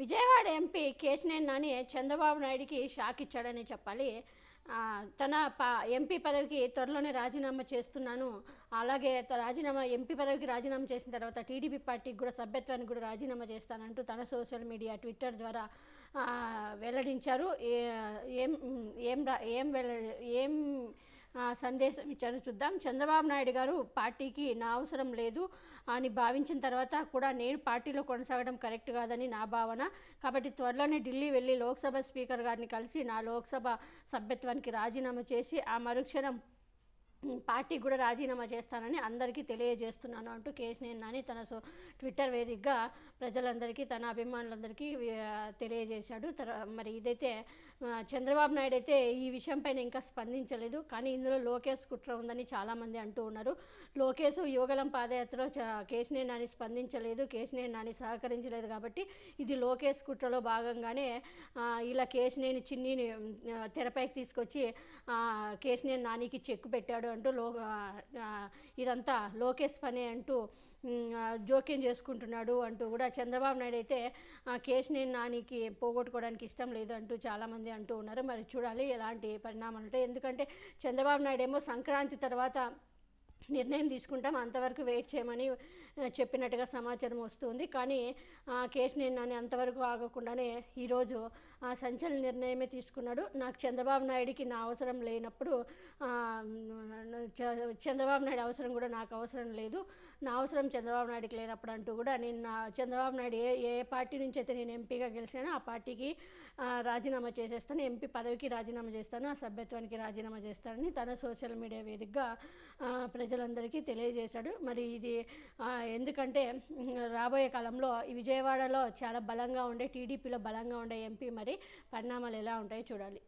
Vijayawada MP Kesineni Nani Chandrababu నాయుడికి shock ఇచ్చాడని చెప్పాలి. తన ఎంపీ పదవికి త్వరలోనే రాజీనామా చేస్తున్నాను. అలాగే ఎంపీ పదవికి రాజీనామా చేసిన తర్వాత టీడీపీ పార్టీకి కూడా సభ్యత్వానికి కూడా రాజీనామా చేస్తానంటూ తన సోషల్ మీడియా ట్విట్టర్ ద్వారా వెల్లడించారు. ఏం ఏం ఏం ఏం సందేశం ఇచ్చారో చూద్దాం. చంద్రబాబు నాయుడు గారు పార్టీకి నా అవసరం లేదు అని భావించిన తర్వాత కూడా నేను పార్టీలో కొనసాగడం కరెక్ట్ కాదని నా భావన. కాబట్టి త్వరలోనే ఢిల్లీ వెళ్ళి లోక్సభ స్పీకర్ గారిని కలిసి నా లోక్సభ సభ్యత్వానికి రాజీనామా చేసి ఆ మరుక్షణం పార్టీ కూడా రాజీనామా చేస్తానని అందరికీ తెలియజేస్తున్నాను అంటూ కేశినేని నాని తన ట్విట్టర్ వేదికగా ప్రజలందరికీ తన అభిమానులందరికీ తెలియజేశాడు. మరి ఇదైతే చంద్రబాబు నాయుడు అయితే ఈ విషయంపైన ఇంకా స్పందించలేదు. కానీ ఇందులో లోకేష్ కుట్ర ఉందని చాలామంది అంటూ ఉన్నారు. లోకేష్ యువగలం పాదయాత్రలో కేశినేని నాని స్పందించలేదు, కేశినేని నాని సహకరించలేదు కాబట్టి ఇది లోకేష్ కుట్రలో భాగంగానే ఇలా కేశినేని చిన్నిని తెరపైకి తీసుకొచ్చి కేశినేని నానికి చెక్కు పెట్టాడు అంటూ ఇదంతా లోకేష్ పనే అంటూ జోక్యం చేసుకుంటున్నాడు అంటూ కూడా చంద్రబాబు నాయుడు అయితే కేశినేని నానికి పోగొట్టుకోవడానికి ఇష్టం లేదు అంటూ చాలామంది అంటూ ఉన్నారు. మరి చూడాలి ఎలాంటి పరిణామాలు ఉంటాయి. ఎందుకంటే చంద్రబాబు నాయుడు ఏమో సంక్రాంతి తర్వాత నిర్ణయం తీసుకుంటాం, అంతవరకు వెయిట్ చేయమని చెప్పినట్టుగా సమాచారం వస్తుంది. కానీ కేశినేని నాని అంతవరకు ఆగకుండానే ఈరోజు సంచలన నిర్ణయమే తీసుకున్నాడు. నాకు చంద్రబాబు నాయుడికి నా అవసరం లేనప్పుడు చంద్రబాబు నాయుడు అవసరం కూడా నాకు అవసరం లేదు, నా అవసరం చంద్రబాబు నాయుడికి లేనప్పుడు అంటూ కూడా నేను చంద్రబాబు నాయుడు ఏ పార్టీ నుంచి అయితే నేను ఎంపీగా గెలిచానో ఆ పార్టీకి రాజీనామా చేసేస్తాను, ఎంపీ పదవికి రాజీనామా చేస్తాను, ఆ సభ్యత్వానికి రాజీనామా చేస్తానని తన సోషల్ మీడియా వేదికగా ప్రజలందరికీ తెలియజేశాడు. మరి ఇది ఎందుకంటే రాబోయే కాలంలో ఈ విజయవాడలో చాలా బలంగా ఉండే టీడీపీలో బలంగా ఉండే ఎంపీ మరి పరిణామాలు ఎలా ఉంటాయో చూడాలి.